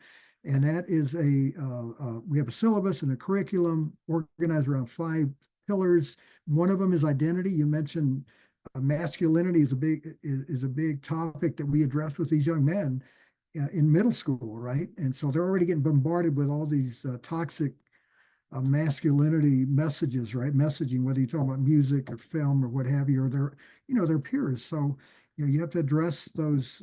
And that is we have a syllabus and a curriculum organized around 5 pillars. One of them is identity. You mentioned masculinity is a big topic that we address with these young men in middle school, right? And so they're already getting bombarded with all these toxic masculinity messages, right? Messaging, whether you're talking about music or film or what have you, or their peers. So you have to address those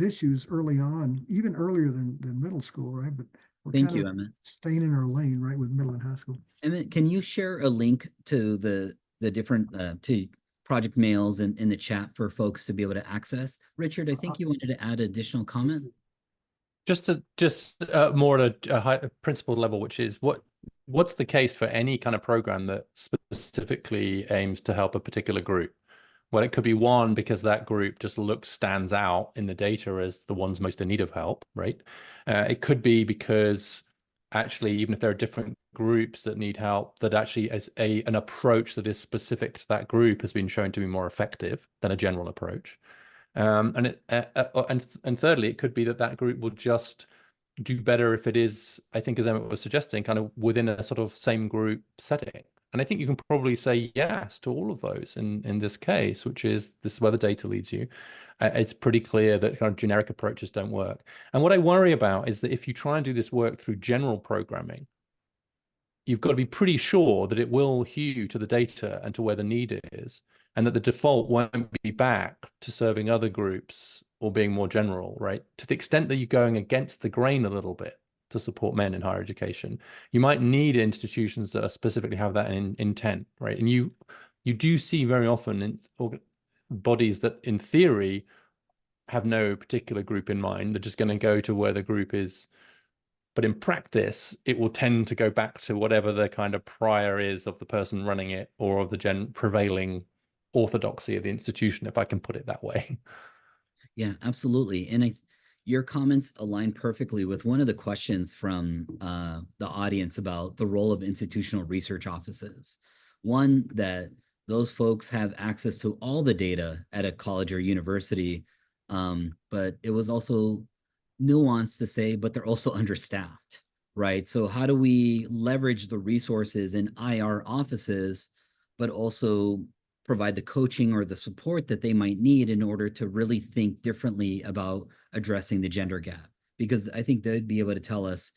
issues early on, even earlier than middle school, right? But we're Thank you, Emmet. Staying in our lane, right, with middle and high school. Emmet, can you share a link to the different to project mails in the chat for folks to be able to access? Richard, I think you wanted to add additional comment. Just more at a high principled level, which is what's the case for any kind of program that specifically aims to help a particular group? Well, it could be one because that group just stands out in the data as the ones most in need of help, right? It could be because actually, even if there are different groups that need help, that actually as an approach that is specific to that group has been shown to be more effective than a general approach. And thirdly, it could be that group will just do better if it is, I think, as Emmet was suggesting, kind of within a sort of same group setting. And I think you can probably say yes to all of those in this case, which is this is where the data leads you. It's pretty clear that kind of generic approaches don't work. And what I worry about is that if you try and do this work through general programming, you've got to be pretty sure that it will hew to the data and to where the need is, and that the default won't be back to serving other groups or being more general, right? To the extent that you're going against the grain a little bit to support men in higher education, you might need institutions that specifically have that in intent, right? And you do see very often in bodies that in theory have no particular group in mind. They're just going to go to where the group is. But in practice, it will tend to go back to whatever the kind of prior is of the person running it or of the prevailing orthodoxy of the institution, if I can put it that way. Yeah, absolutely. And your comments align perfectly with one of the questions from the audience about the role of institutional research offices. One, that those folks have access to all the data at a college or university, but it was also nuanced to say, but they're also understaffed, right? So how do we leverage the resources in IR offices, but also provide the coaching or the support that they might need in order to really think differently about addressing the gender gap? Because I think they'd be able to tell us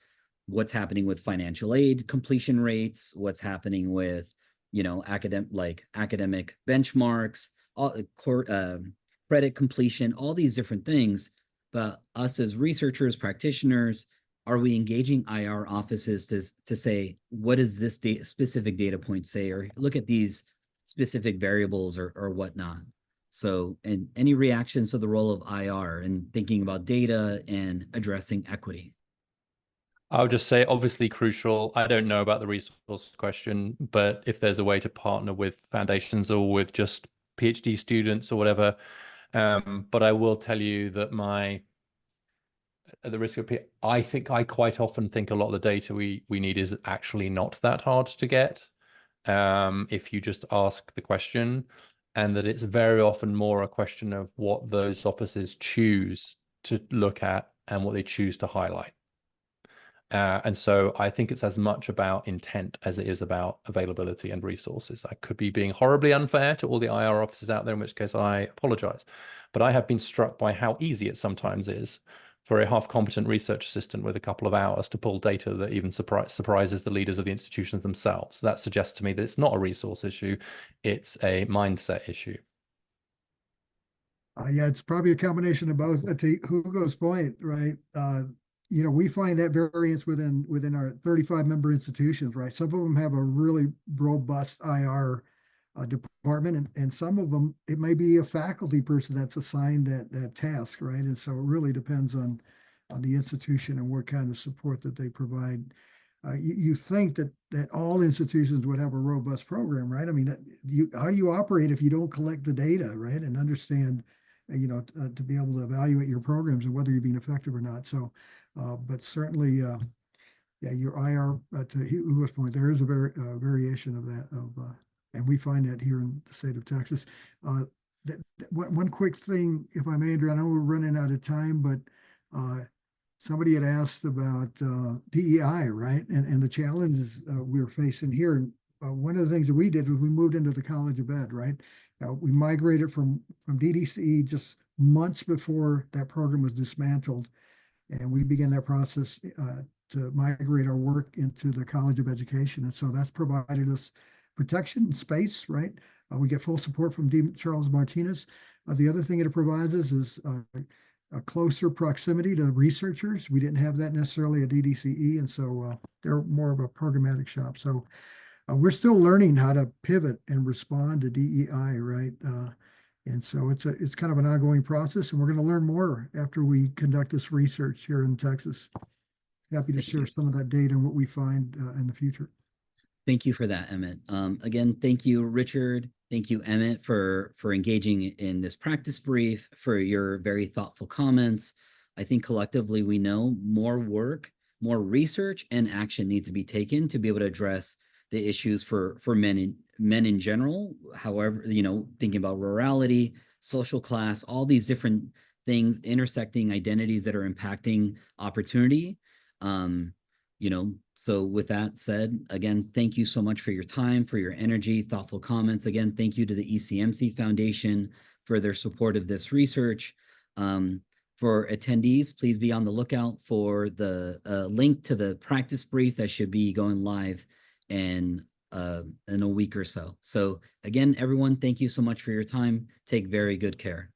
what's happening with financial aid completion rates, what's happening with, academic benchmarks, credit completion, all these different things. But us as researchers, practitioners, are we engaging IR offices to say, what does this specific data point say, or look at these specific variables or whatnot? So, and any reactions to the role of IR and thinking about data and addressing equity? I would just say, obviously crucial. I don't know about the resource question, but if there's a way to partner with foundations or with just PhD students or whatever, but I will tell you that at the risk of, I think I quite often think a lot of the data we need is actually not that hard to get, if you just ask the question, and that it's very often more a question of what those offices choose to look at and what they choose to highlight. And so I think it's as much about intent as it is about availability and resources. I could be being horribly unfair to all the IR officers out there, in which case I apologize. But I have been struck by how easy it sometimes is for a half-competent research assistant with a couple of hours to pull data that even surprises the leaders of the institutions themselves. That suggests to me that it's not a resource issue, it's a mindset issue. Yeah, it's probably a combination of both. To Hugo's point, right? You know, we find that variance within our 35 member institutions, right? Some of them have a really robust IR department, and some of them, it may be a faculty person that's assigned that task, right? And so it really depends on the institution and what kind of support that they provide. You think that all institutions would have a robust program, right? I mean, how do you operate if you don't collect the data, right? And understand, you know, to be able to evaluate your programs and whether you're being effective or not. So, but certainly, yeah, your IR, to Hugo's point, there is a variation of that, and we find that here in the state of Texas. One quick thing, if I may, Adrian, I know we're running out of time, but somebody had asked about DEI, right? And the challenges we're facing here. And one of the things that we did was we moved into the College of Ed, right? We migrated from DDCE just months before that program was dismantled. And we began that process to migrate our work into the College of Education. And so that's provided us protection and space, right? We get full support from Dean Charles Martinez. The other thing it provides us is a closer proximity to researchers. We didn't have that necessarily at DDCE, and so they're more of a programmatic shop. So we're still learning how to pivot and respond to DEI, right? And so it's kind of an ongoing process, and we're going to learn more after we conduct this research here in Texas. Happy to share some of that data and what we find in the future. Thank you for that, Emmett. Again, thank you, Richard. Thank you, Emmett, for engaging in this practice brief, for your very thoughtful comments. I think collectively we know more work, more research, and action needs to be taken to be able to address the issues for men in general. However, you know, thinking about rurality, social class, all these different things, intersecting identities that are impacting opportunity. You know, so with that said, again, thank you so much for your time, for your energy, thoughtful comments. Again, thank you to the ECMC Foundation for their support of this research. For attendees, please be on the lookout for the link to the practice brief that should be going live in a week or so. So again, everyone, thank you so much for your time. Take very good care.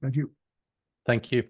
Thank you. Thank you.